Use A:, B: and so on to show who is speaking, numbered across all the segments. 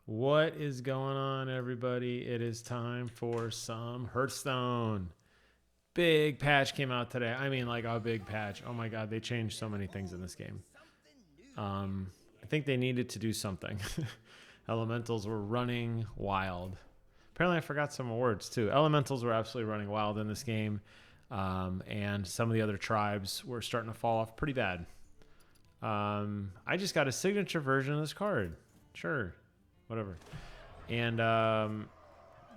A: What is going on, everybody? It is time for some Hearthstone. Big patch came out today. I mean, like a big patch. Oh my god, they changed so many things in this game. I think they needed to do something. Elementals were running wild. Apparently, I forgot some awards too. Elementals were absolutely running wild in this game, and some of the other tribes were starting to fall off pretty bad. I just got a signature version of this card. Sure. Whatever. And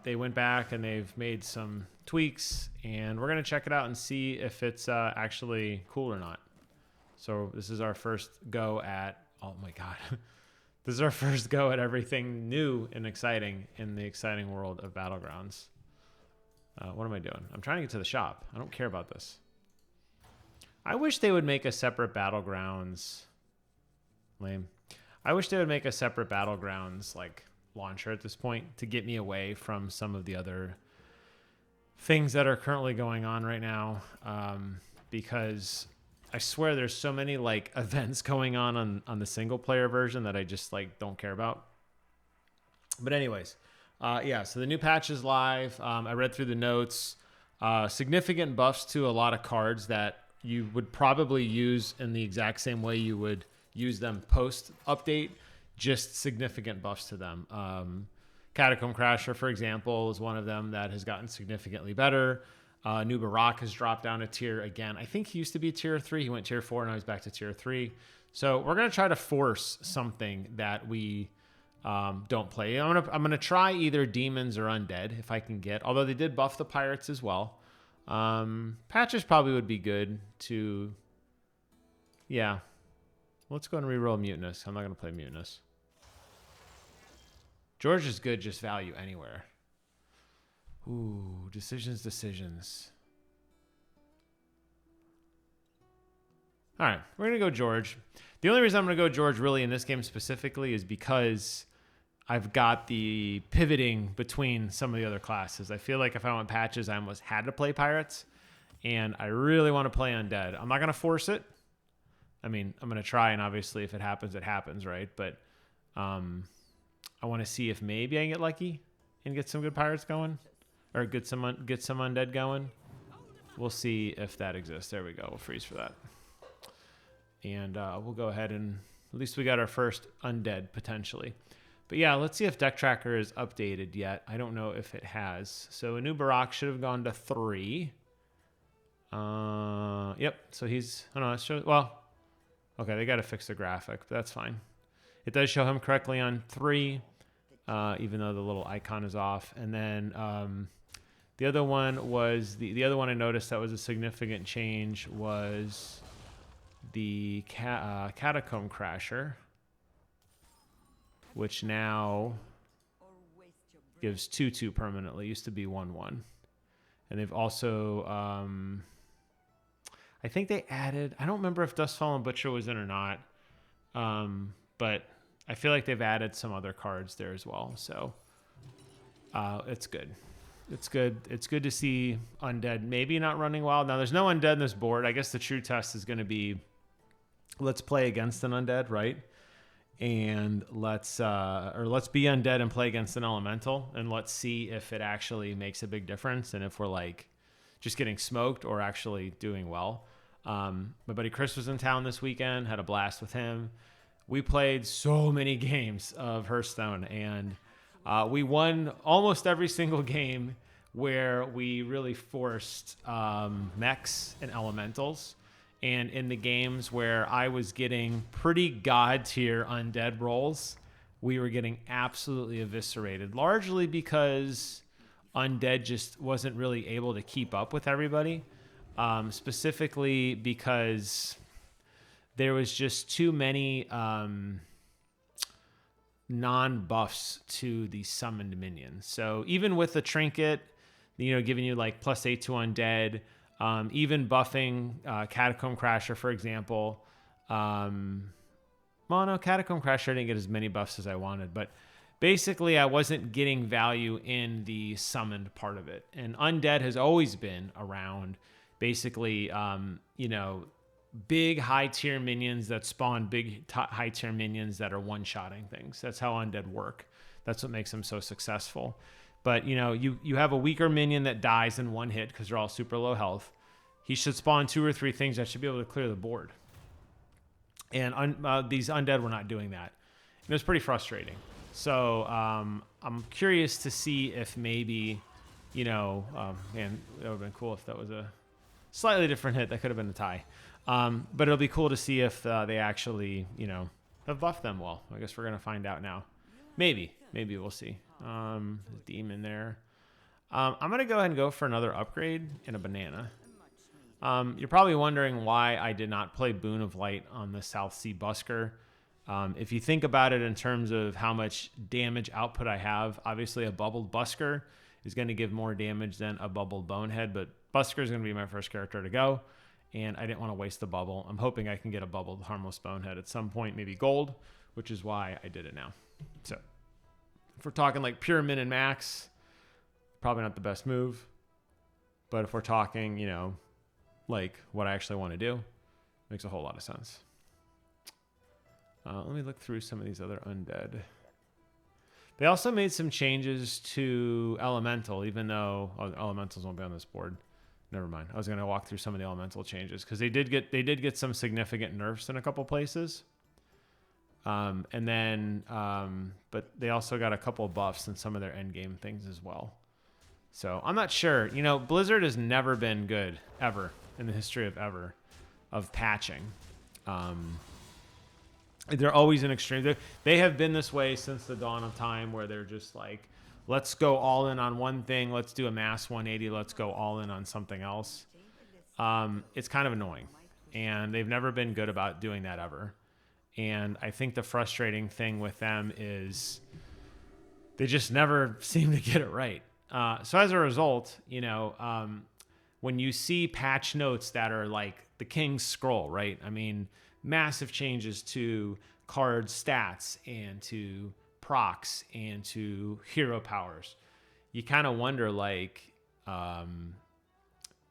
A: they went back and they've made some tweaks, and we're going to check it out and see if it's actually cool or not. So this is our first go at, oh my God. This is our first go at everything new and exciting in the exciting world of Battlegrounds. What am I doing? I'm trying to get to the shop. I don't care about this. I wish they would make a separate Battlegrounds. Lame. I wish they would make a separate Battlegrounds like launcher at this point to get me away from some of the other things that are currently going on right now. Because I swear there's so many like events going on the single player version that I just like don't care about. But anyways, yeah, so the new patch is live. I read through the notes. Significant buffs to a lot of cards that you would probably use in the exact same way you would use them post update, just significant buffs to them. Catacomb Crasher, for example, is one of them that has gotten significantly better. New Barak has dropped down a tier again. I think he used to be tier 3. He went tier 4, now he's back to tier 3. So we're going to try to force something that we don't play. I'm gonna try either demons or undead if I can get, although they did buff the pirates as well. Patches probably would be good to, yeah. Let's go and reroll Mutinous. I'm not going to play Mutinous. George is good, just value anywhere. Ooh, decisions. All right, we're going to go George. The only reason I'm going to go George really in this game specifically is because I've got the pivoting between some of the other classes. I feel like if I went patches, I almost had to play pirates, and I really want to play undead. I'm not going to force it. I mean, I'm going to try, and obviously if it happens, right? But I want to see if maybe I can get lucky and get some good pirates going, or get some undead going. We'll see if that exists. There we go. We'll freeze for that. And we'll go ahead and at least we got our first undead potentially. But yeah, let's see if Deck Tracker is updated yet. I don't know if it has. So a new Barak should have gone to 3. Yep. So he's, I don't know, it shows, well, okay, they got to fix the graphic, but that's fine. It does show him correctly on 3, even though the little icon is off. And then the other one was, the other one I noticed that was a significant change was the Catacomb Crasher, which now gives 2/2 permanently. It used to be 1/1. And they've also... I think they added, I don't remember if Dustfallen Butcher was in or not, but I feel like they've added some other cards there as well. So it's good. It's good. It's good to see undead maybe not running wild. Now there's no undead in this board. I guess the true test is going to be, let's play against an undead, right? And let's be undead and play against an elemental, and let's see if it actually makes a big difference, and if we're like just getting smoked or actually doing well. My buddy Chris was in town this weekend, had a blast with him. We played so many games of Hearthstone, and we won almost every single game where we really forced mechs and elementals. And in the games where I was getting pretty god tier undead rolls, we were getting absolutely eviscerated, largely because undead just wasn't really able to keep up with everybody, specifically because there was just too many non-buffs to the summoned minions. So even with the trinket, giving you like +8 to undead, even buffing Catacomb Crasher, for example. Well, no, Catacomb Crasher didn't get as many buffs as I wanted, but basically, I wasn't getting value in the summoned part of it. And undead has always been around, basically, big high tier minions that spawn big high tier minions that are one-shotting things. That's how undead work. That's what makes them so successful. But you have a weaker minion that dies in one hit because they're all super low health. He should spawn 2 or 3 things that should be able to clear the board. And these undead were not doing that. And it was pretty frustrating. So I'm curious to see if maybe, man, that would have been cool if that was a slightly different hit. That could have been a tie. But it'll be cool to see if they actually, have buffed them well. I guess we're going to find out now. Maybe we'll see. Demon there. I'm going to go ahead and go for another upgrade and a banana. You're probably wondering why I did not play Boon of Light on the South Sea Busker. If you think about it in terms of how much damage output I have, obviously a bubbled Busker is going to give more damage than a bubbled Bonehead, but Busker is going to be my first character to go, and I didn't want to waste the bubble. I'm hoping I can get a bubbled Harmless Bonehead at some point, maybe gold, which is why I did it now. So if we're talking like pure min and max, probably not the best move, but if we're talking, like what I actually want to do, makes a whole lot of sense. Let me look through some of these other undead. They also made some changes to Elemental, even though Elementals won't be on this board. Never mind. I was going to walk through some of the Elemental changes because they did get some significant nerfs in a couple places. But they also got a couple of buffs in some of their end game things as well. So I'm not sure. Blizzard has never been good ever in the history of patching. They're always in extreme. They have been this way since the dawn of time, where they're just like, let's go all in on one thing. Let's do a mass 180. Let's go all in on something else. It's kind of annoying, and they've never been good about doing that ever. And I think the frustrating thing with them is they just never seem to get it right. So as a result, when you see patch notes that are like the King's Scroll, right? I mean, massive changes to card stats and to procs and to hero powers. You kind of wonder, like,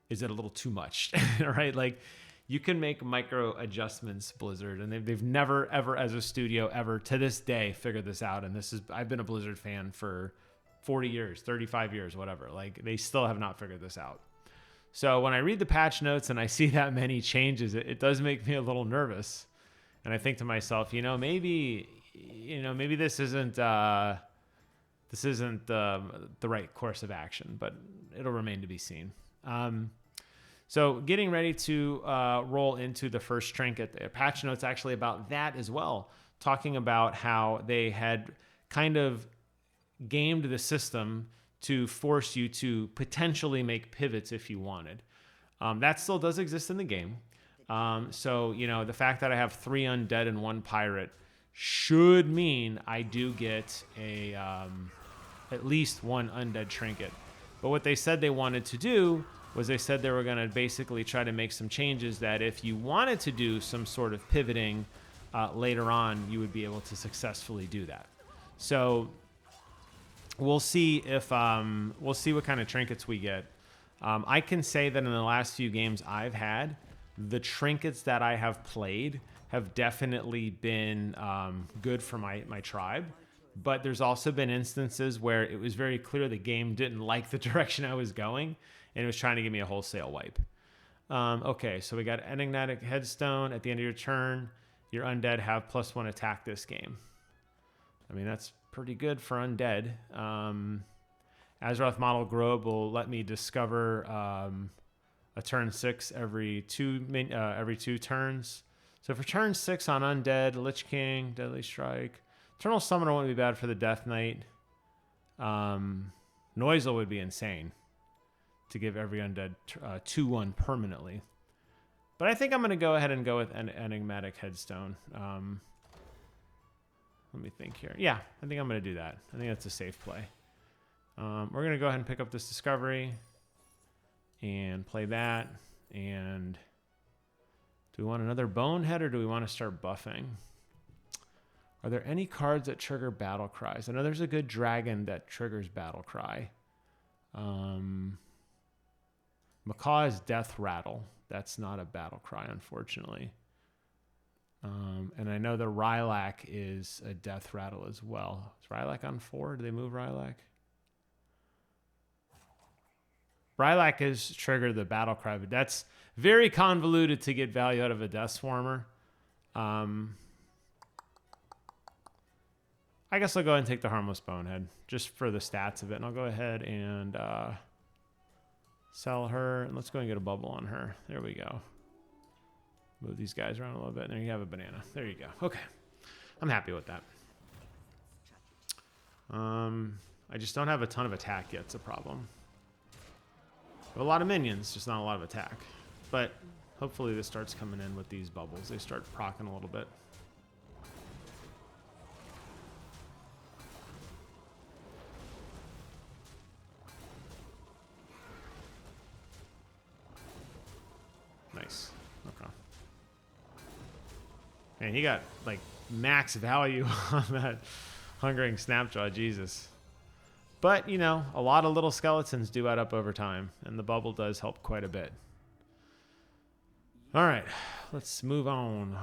A: is it a little too much, right? Like, you can make micro adjustments, Blizzard, and they've never, ever, as a studio, ever to this day, figured this out. And I've been a Blizzard fan for 40 years, 35 years, whatever. Like, they still have not figured this out. So when I read the patch notes and I see that many changes, it does make me a little nervous. And I think to myself, maybe this isn't the right course of action, but it'll remain to be seen. So getting ready to roll into the first trinket. The patch notes actually about that as well, talking about how they had kind of gamed the system to force you to potentially make pivots if you wanted. That still does exist in the game. So the fact that I have 3 undead and 1 pirate should mean I do get at least 1 undead trinket. But what they said they wanted to do was they said they were going to basically try to make some changes that if you wanted to do some sort of pivoting later on, you would be able to successfully do that. So we'll see what kind of trinkets we get. I can say that in the last few games I've had, the trinkets that I have played have definitely been good for my tribe. But there's also been instances where it was very clear the game didn't like the direction I was going, and it was trying to give me a wholesale wipe. Okay, so we got Enigmatic Headstone. At the end of your turn, your undead have +1 attack this game. I mean, that's pretty good for undead. Azeroth Model Grove will let me discover a turn 6 every two turns. So for turn 6 on undead, Lich King, Deadly Strike. Eternal Summoner wouldn't be bad for the Death Knight. Noisel would be insane to give every undead 2/1 permanently. But I think I'm going to go ahead and go with an Enigmatic Headstone. Let me think here. Yeah, I think I'm going to do that. I think that's a safe play. We're going to go ahead and pick up this Discovery and play that. And do we want another Bonehead or do we want to start buffing? Are there any cards that trigger Battle Cries? I know there's a good dragon that triggers Battle Cry. Macaw is Death Rattle, That's not a battle cry, unfortunately. And I know the Rylak is a death rattle as well. Is Rylak on 4? Do they move Rylak? Rylak has triggered the battle cry, but that's very convoluted to get value out of a Death Swarmer. I guess I'll go ahead and take the Harmless Bonehead just for the stats of it. And I'll go ahead and sell her. And let's go and get a bubble on her. There we go. Move these guys around a little bit. And there you have a banana. There you go. Okay. I'm happy with that. I just don't have a ton of attack yet. It's a problem. I have a lot of minions, just not a lot of attack. But hopefully this starts coming in with these bubbles. They start proccing a little bit. Nice. Okay. Man, he got like max value on that Hungering Snapjaw. Jesus. But, you know, a lot of little skeletons do add up over time, and the bubble does help quite a bit. All right, let's move on.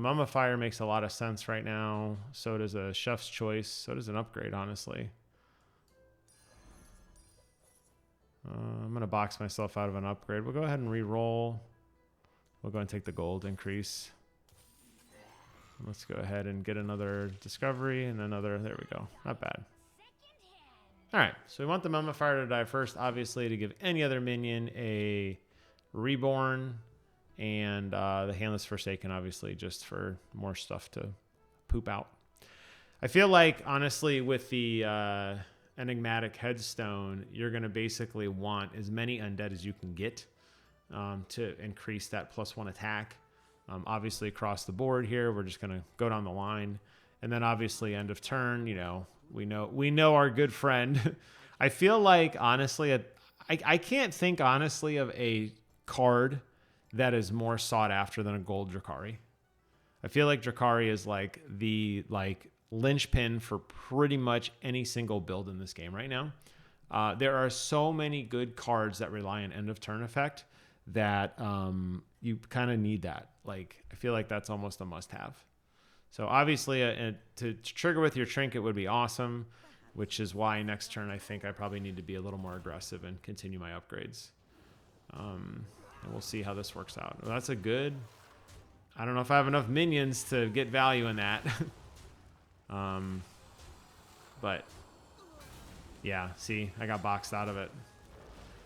A: Mummifier makes a lot of sense right now. So does a Chef's Choice. So does an upgrade, honestly. I'm going to box myself out of an upgrade. We'll go ahead and re-roll. We'll go and take the gold increase. Let's go ahead and get another discovery and another. There we go. Not bad. All right, so we want the Mummifier to die first, obviously, to give any other minion a Reborn, and the Handless Forsaken, obviously, just for more stuff to poop out. I feel like, honestly, with the Enigmatic Headstone, you're going to basically want as many undead as you can get to increase that +1 attack. Obviously, across the board here, we're just going to go down the line. And then, obviously, end of turn, you know, we know our good friend. I feel like, honestly, I can't think, honestly, of a card that is more sought after than a gold Drakari. I feel like Drakari is like the linchpin for pretty much any single build in this game right now. There are so many good cards that rely on end of turn effect that you kind of need that. Like, I feel like that's almost a must-have. So obviously, to trigger with your trinket would be awesome, which is why next turn I think I probably need to be a little more aggressive and continue my upgrades. And we'll see how this works out. Well, that's a good... I don't know if I have enough minions to get value in that. But yeah, see, I got boxed out of it.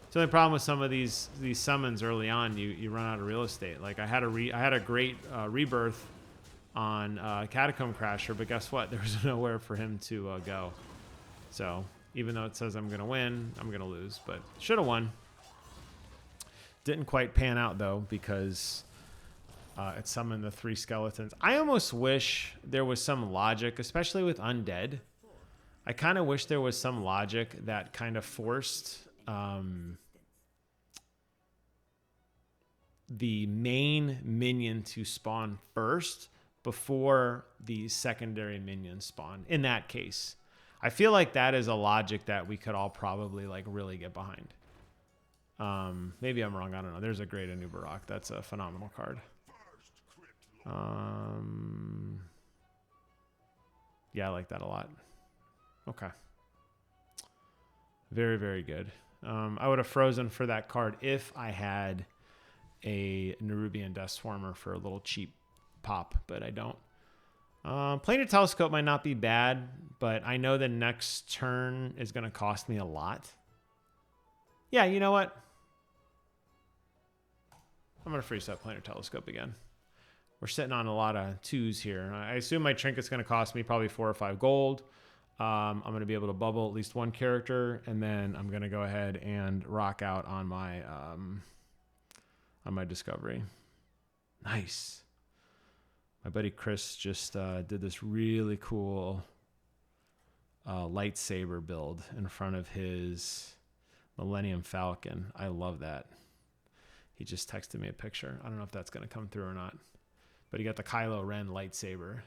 A: It's the only problem with some of these summons early on. You run out of real estate. Like I had a great rebirth on Catacomb Crasher, but guess what? There was nowhere for him to go. So even though it says I'm gonna win, I'm gonna lose. But should have won. Didn't quite pan out though because it summoned the 3 skeletons. I almost wish there was some logic, especially with undead. I kind of wish there was some logic that kind of forced the main minion to spawn first before the secondary minions spawn. In that case, I feel like that is a logic that we could all probably like really get behind. Maybe I'm wrong. I don't know. There's a great Anubarak. That's a phenomenal card. Yeah, I like that a lot. Okay. Very, very good. I would have frozen for that card if I had a Nerubian Death Swarmer for a little cheap pop, but I don't. Planar Telescope might not be bad, but I know the next turn is going to cost me a lot. Yeah, you know what? I'm going to freeze that Planar Telescope again. We're sitting on a lot of 2s here. I assume my trinket's going to cost me probably 4 or 5 gold. I'm going to be able to bubble at least 1 character, and then I'm going to go ahead and rock out on my discovery. Nice. My buddy Chris just did this really cool lightsaber build in front of his Millennium Falcon. I love that. He just texted me a picture. I don't know if that's going to come through or not. But he got the Kylo Ren lightsaber,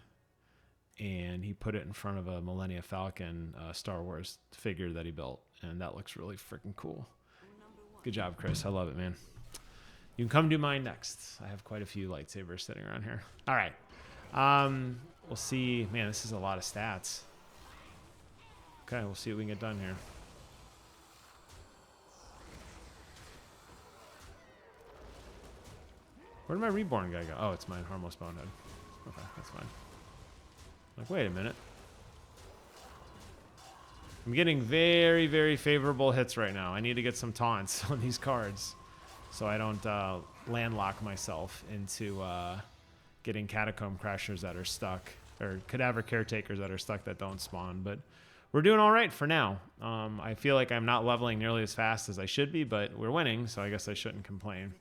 A: and he put it in front of a Millennium Falcon Star Wars figure that he built, and that looks really freaking cool. Good job, Chris. I love it, man. You can come do mine next. I have quite a few lightsabers sitting around here. All right. We'll see. Man, this is a lot of stats. Okay, we'll see what we can get done here. Where did my reborn guy go? Oh, it's mine, harmless bonehead. Okay, that's fine. Like, wait a minute. I'm getting very, very favorable hits right now. I need to get some taunts on these cards so I don't landlock myself into getting Catacomb Crashers that are stuck, or Cadaver Caretakers that are stuck that don't spawn. But we're doing all right for now. I feel like I'm not leveling nearly as fast as I should be, but we're winning, so I guess I shouldn't complain.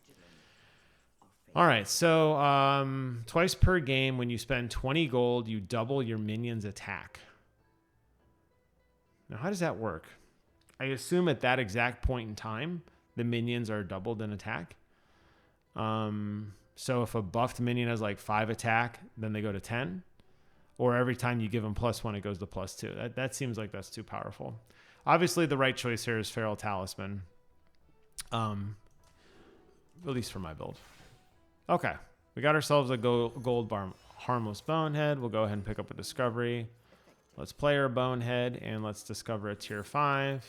A: All right, so twice per game, when you spend 20 gold, you double your minion's attack. Now, how does that work? I assume at that exact point in time, the minions are doubled in attack. So if a buffed minion has like 5 attack, then they go to 10. Or every time you give them +1, it goes to +2. That seems like that's too powerful. Obviously, the right choice here is Feral Talisman. At least for my build. Okay, we got ourselves a gold bar harmless bonehead. We'll go ahead and pick up a discovery. Let's play our bonehead and let's discover a tier 5.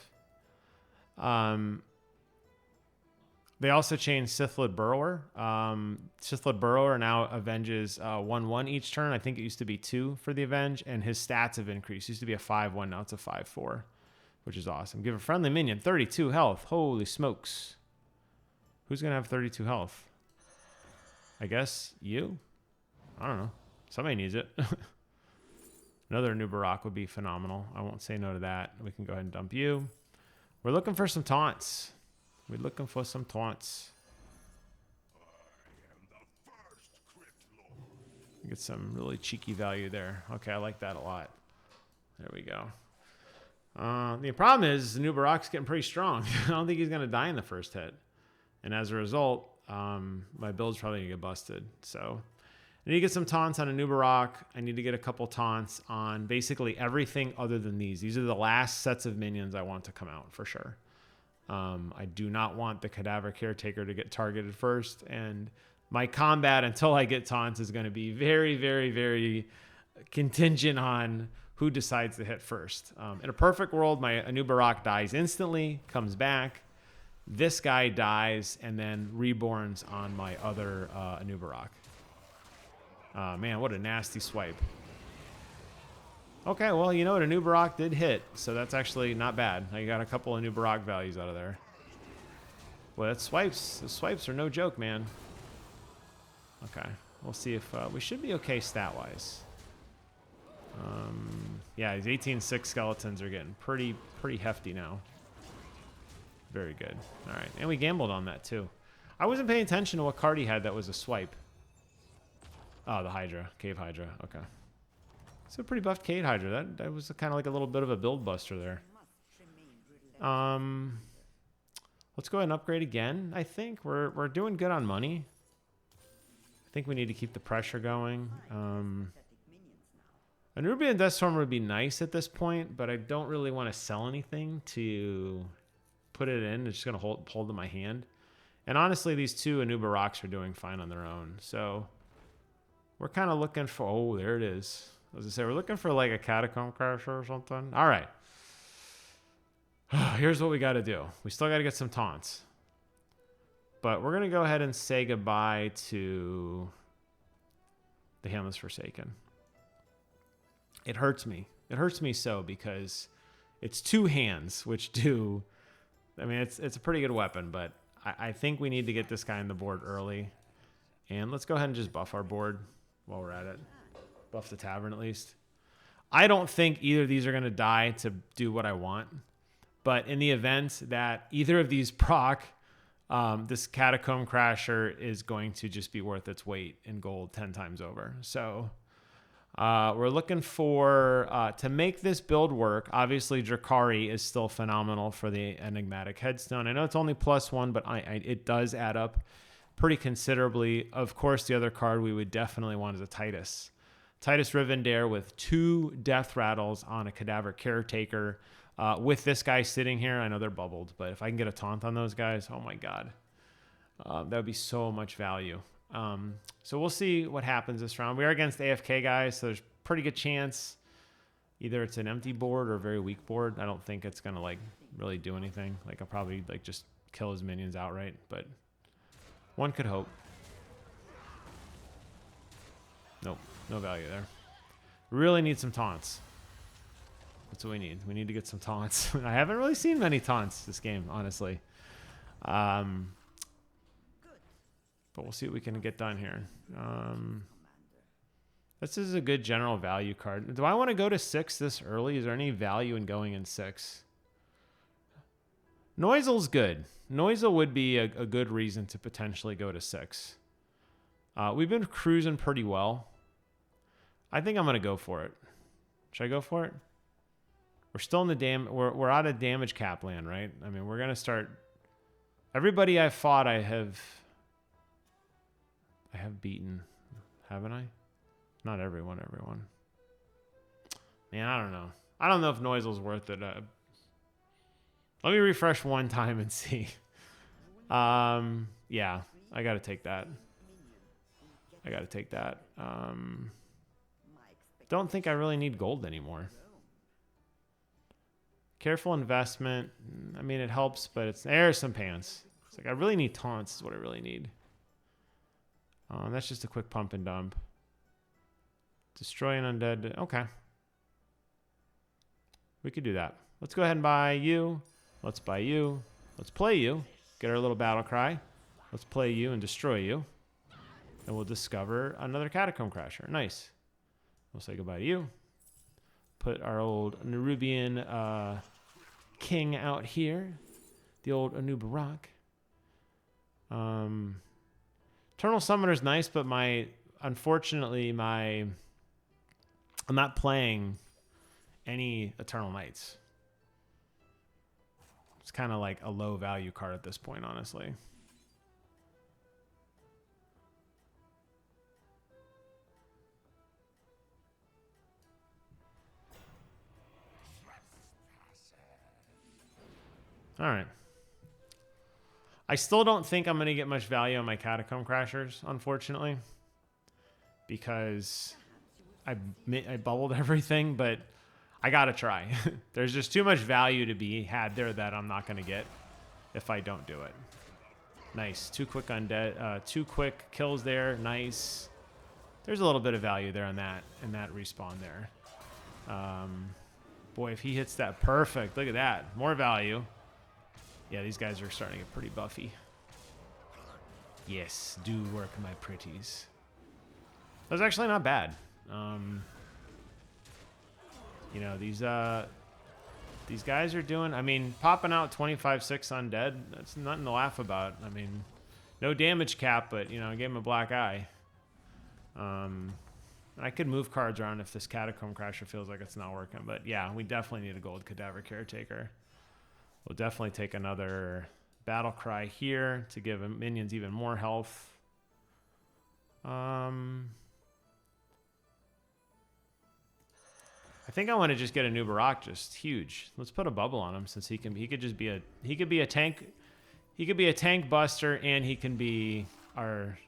A: They also changed Sithlid Burrower. Sithlid Burrower now avenges 1/1 each turn. I think it used to be 2 for the avenge, and his stats have increased. It used to be a 5/1, now it's a 5/4, which is awesome. Give a friendly minion 32 health. Holy smokes. Who's going to have 32 health? I guess you? I don't know. Somebody needs it. Another Nubarak would be phenomenal. I won't say no to that. We can go ahead and dump you. We're looking for some taunts. We're looking for some taunts. Get some really cheeky value there. Okay, I like that a lot. There we go. The problem is the Nubarak's getting pretty strong. I don't think he's going to die in the first hit. And as a result, my build's probably going to get busted. So I need to get some taunts on a Nubarak. I need to get a couple taunts on basically everything other than these. These are the last sets of minions I want to come out for sure. I do not want the Cadaver Caretaker to get targeted first. And my combat until I get taunts is going to be very, very, very contingent on who decides to hit first. In a perfect world, my Anubarak dies instantly, comes back. This guy dies and then reborns on my other Anubarak. Man, what a nasty swipe. Okay, well, you know what? A Nubarak did hit, so that's actually not bad. I got a couple of Nubarak values out of there. Well, that swipes. The swipes are no joke, man. Okay, we'll see if we should be okay stat-wise. Yeah, these 18-6 skeletons are getting pretty hefty now. Very good. All right, and we gambled on that too. I wasn't paying attention to what card he had that was a swipe. Oh, the Hydra, Cave Hydra. Okay. It's a pretty buffed Cave Hydra. That was kind of like a little bit of a build buster there. Let's go ahead and upgrade again. I think we're doing good on money. I think we need to keep the pressure going. A Nubian Deathstorm would be nice at this point, but I don't really want to sell anything to put it in. It's just going to hold in my hand. And honestly, these two Anubaraks are doing fine on their own. So we're kind of looking for... Oh, there it is. As I say, we're looking for like a Catacomb Crasher or something. All right. Here's what we got to do. We still got to get some taunts. But we're going to go ahead and say goodbye to the Handless Forsaken. It hurts me. It hurts me so because it's 2 hands, which do... I mean, it's a pretty good weapon, but I think we need to get this guy on the board early. And let's go ahead and just buff our board while we're at it. Buff the tavern at least. I don't think either of these are going to die to do what I want. But in the event that either of these proc, this Catacomb Crasher is going to just be worth its weight in gold 10 times over. So we're looking for, to make this build work, obviously Drakari is still phenomenal for the Enigmatic Headstone. I know it's only +1, but it does add up pretty considerably. Of course, the other card we would definitely want is a Titus. Titus Rivendare with 2 Death Rattles on a Cadaver Caretaker. With this guy sitting here, I know they're bubbled, but if I can get a taunt on those guys, oh my god. That would be so much value. So we'll see what happens this round. We are against AFK guys, so there's pretty good chance either it's an empty board or a very weak board. I don't think it's gonna like really do anything. Like I'll probably like just kill his minions outright, but one could hope. Nope, no value there. Really need some taunts. That's what we need. We need to get some taunts. I haven't really seen many taunts this game, honestly. But we'll see what we can get done here. This is a good general value card. Do I want to go to 6 this early? Is there any value in going in 6? Noisel's good. Noisel would be a good reason to potentially go to 6. We've been cruising pretty well. I think I'm going to go for it. Should I go for it? We're still in the we're out of damage cap land, right? I mean, we're going to start. Everybody I've fought, I have beaten, haven't I? Not everyone. Man, I don't know. I don't know if Noisel's worth it. Let me refresh one time and see. Yeah, I got to take that. Don't think I really need gold anymore. Careful investment. I mean, it helps, but there's some pants. It's like I really need taunts is what I really need. That's just a quick pump and dump. Destroy an undead. Okay. We could do that. Let's go ahead and buy you. Let's buy you. Let's play you. Get our little battle cry. Let's play you and destroy you. And we'll discover another Catacomb Crasher. Nice. We'll say goodbye to you. Put our old Nerubian king out here. The old Anubarak. Eternal Summoner's nice, but unfortunately, I'm not playing any Eternal Knights. It's kind of like a low value card at this point, honestly. All right. I still don't think I'm going to get much value on my Catacomb Crashers, unfortunately, because I bubbled everything, but I got to try. There's just too much value to be had there that I'm not going to get if I don't do it. Nice. 2 quick undead, 2 quick kills there. Nice. There's a little bit of value there on that, and that respawn there. Boy, if he hits that perfect, look at that. More value. Yeah, these guys are starting to get pretty buffy. Yes, do work, my pretties. That was actually not bad. You know, these guys are doing, I mean, popping out 25-6 undead, that's nothing to laugh about. I mean, no damage cap, but, you know, I gave him a black eye. I could move cards around if this Catacomb Crasher feels like it's not working. But, yeah, we definitely need a gold Cadaver Caretaker. We'll definitely take another Battle Cry here to give minions even more health. I think I want to just get a new Barak, just huge. Let's put a bubble on him since he could just be a tank. He could be a tank buster, and he can be our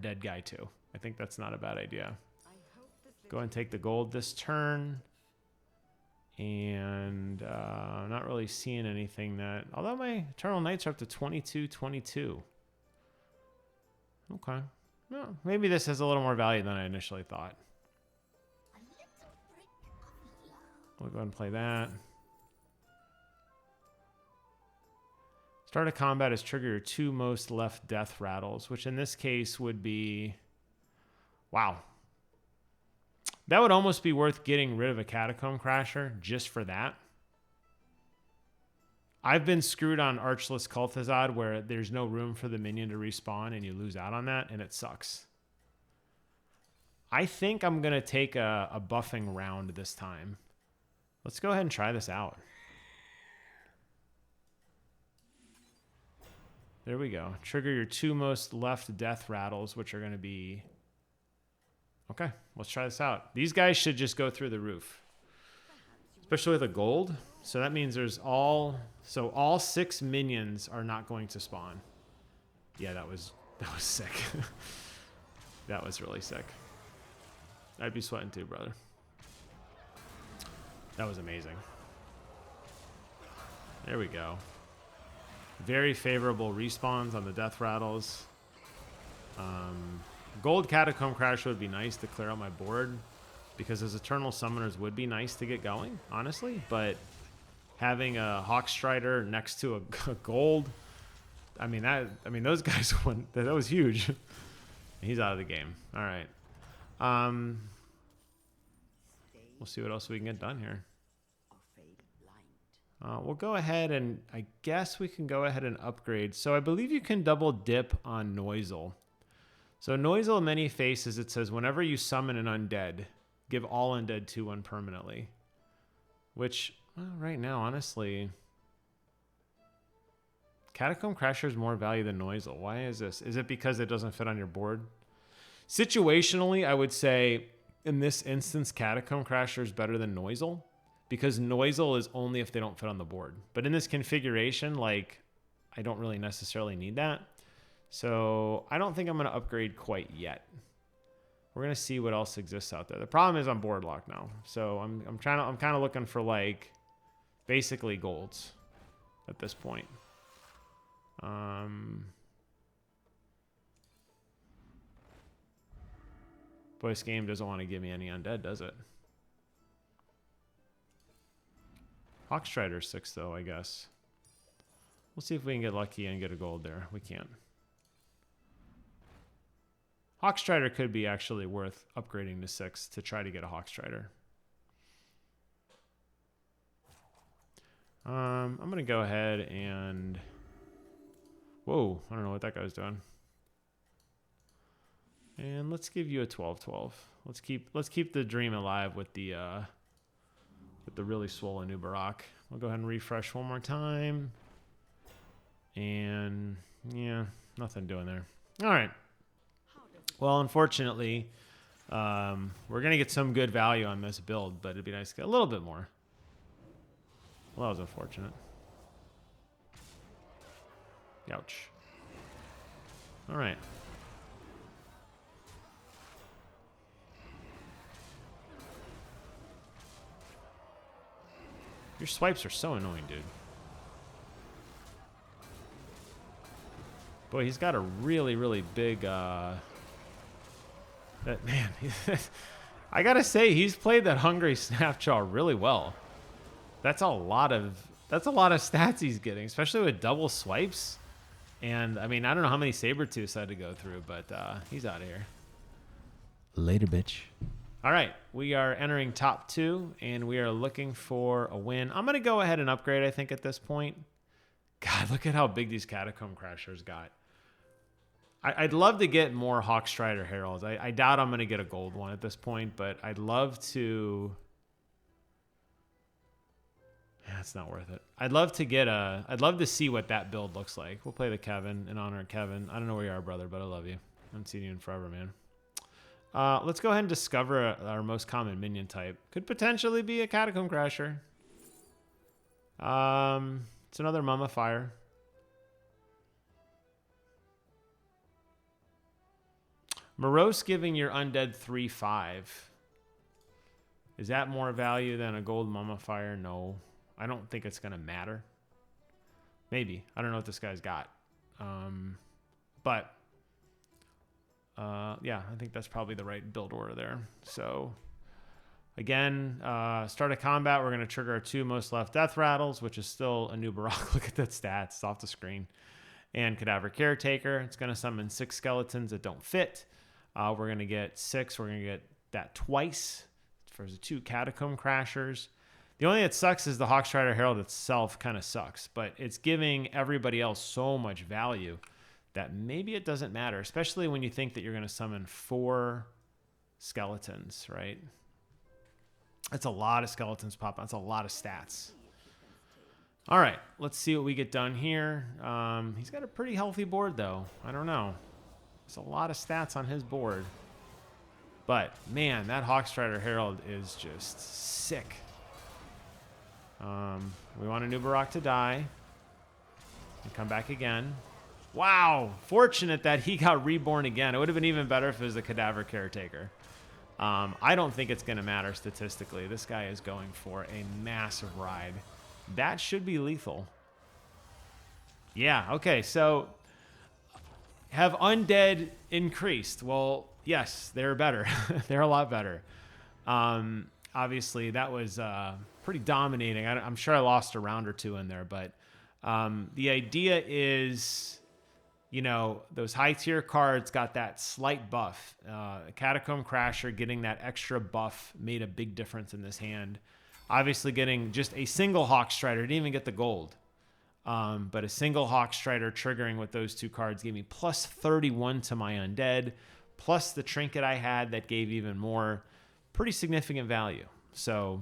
A: dead guy too. I think that's not a bad idea. Go and take the gold this turn. And I'm not really seeing anything that... Although my Eternal Knights are up to 22-22. Okay. Well, maybe this has a little more value than I initially thought. We'll go ahead and play that. Start a combat is trigger your 2 most left death rattles, which in this case would be... Wow. That would almost be worth getting rid of a Catacomb Crasher just for that. I've been screwed on Archless Cultizad where there's no room for the minion to respawn and you lose out on that, and it sucks. I think I'm going to take a buffing round this time. Let's go ahead and try this out. There we go. Trigger your 2 most left death rattles, which are going to be... Okay, let's try this out. These guys should just go through the roof. Especially with a gold. So that means there's all 6 minions are not going to spawn. Yeah, that was sick. That was really sick. I'd be sweating too, brother. That was amazing. There we go. Very favorable respawns on the death rattles. Gold Catacomb Crasher would be nice to clear out my board, because those Eternal Summoners would be nice to get going, honestly. But having a Hawkstrider next to a gold, I mean those guys went. That was huge. He's out of the game. All right. We'll see what else we can get done here. We'll go ahead and I guess we can go ahead and upgrade. So I believe you can double dip on Noisel. So Noisel, many faces, it says whenever you summon an undead, give all undead 2/1 permanently. Which, well, right now, honestly, Catacomb Crasher is more value than Noisel. Why is this? Is it because it doesn't fit on your board? Situationally, I would say in this instance, Catacomb Crasher is better than Noisel, because Noisel is only if they don't fit on the board. But in this configuration, like, I don't really necessarily need that. So I don't think I'm going to upgrade quite yet. We're going to see what else exists out there. The problem is I'm board locked now. So I'm kind of looking for, like, basically golds at this point. Boy, this game doesn't want to give me any undead, does it? Hawkstrider 6, though, I guess. We'll see if we can get lucky and get a gold there. We can't. Hawkstrider could be actually worth upgrading to 6 to try to get a Hawkstrider. I'm going to go ahead and... Whoa, I don't know what that guy was doing. And let's give you a 12/12. Let's keep the dream alive with the really swollen new Barak. We'll go ahead and refresh one more time. And yeah, nothing doing there. All right. Well, unfortunately, we're gonna get some good value on this build, but it'd be nice to get a little bit more. Well, that was unfortunate. Ouch. All right. Your swipes are so annoying, dude. Boy, he's got a really, really big, man, I gotta say, he's played that Hungry Snapjaw really well. That's a lot of stats he's getting, especially with double swipes. And, I mean, I don't know how many Sabertooths I had to go through, but he's out of here. Later, bitch. All right, we are entering top 2, and we are looking for a win. I'm going to go ahead and upgrade, I think, at this point. God, look at how big these Catacomb Crashers got. I'd love to get more Hawkstrider Heralds. I doubt I'm going to get a gold one at this point, but I'd love to... Yeah, it's not worth it. I'd love to see what that build looks like. We'll play the Kevin in honor of Kevin. I don't know where you are, brother, but I love you. I haven't seen you in forever, man. Let's go ahead and discover our most common minion type. Could potentially be a Catacomb Crasher. It's another Mummifier. Morose giving your undead 3/5. Is that more value than a gold Mummifier? No. I don't think it's going to matter. Maybe. I don't know what this guy's got. But... yeah, I think that's probably the right build order there. So, again, start of combat, we're going to trigger our 2 most left death rattles, which is still a new Barak. Look at that stats. It's off the screen. And Cadaver Caretaker. It's going to summon 6 skeletons that don't fit. We're going to get 6. We're going to get that twice for the 2 Catacomb Crashers. The only thing that sucks is the Hawkstrider Herald itself kind of sucks, but it's giving everybody else so much value that maybe it doesn't matter, especially when you think that you're going to summon 4 skeletons, right? That's a lot of skeletons pop out. That's a lot of stats. All right, let's see what we get done here. He's got a pretty healthy board, though. I don't know. There's a lot of stats on his board. But, man, that Hawkstrider Herald is just sick. We want a new Barak to die and come back again. Wow. Fortunate that he got reborn again. It would have been even better if it was a cadaver caretaker. I don't think it's going to matter statistically. This guy is going for a massive ride. That should be lethal. Yeah, okay, so have undead increased? Well, yes, they're better. They're a lot better. Obviously, that was pretty dominating. I'm sure I lost a round or two in there, but the idea is, you know, those high-tier cards got that slight buff. Catacomb Crasher getting that extra buff made a big difference in this hand. Obviously, getting just a single Hawk Strider, didn't even get the gold. But a single Hawk Strider triggering with those two cards gave me plus 31 to my undead, plus the trinket I had that gave even more. Pretty significant value. So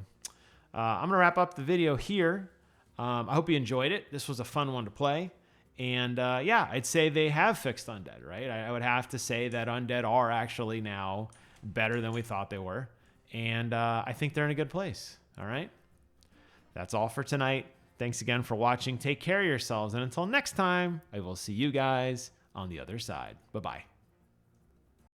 A: I'm going to wrap up the video here. I hope you enjoyed it. This was a fun one to play. And yeah, I'd say they have fixed undead, right? I would have to say that undead are actually now better than we thought they were. And I think they're in a good place. All right. That's all for tonight. Thanks again for watching. Take care of yourselves. And until next time, I will see you guys on the other side. Bye-bye.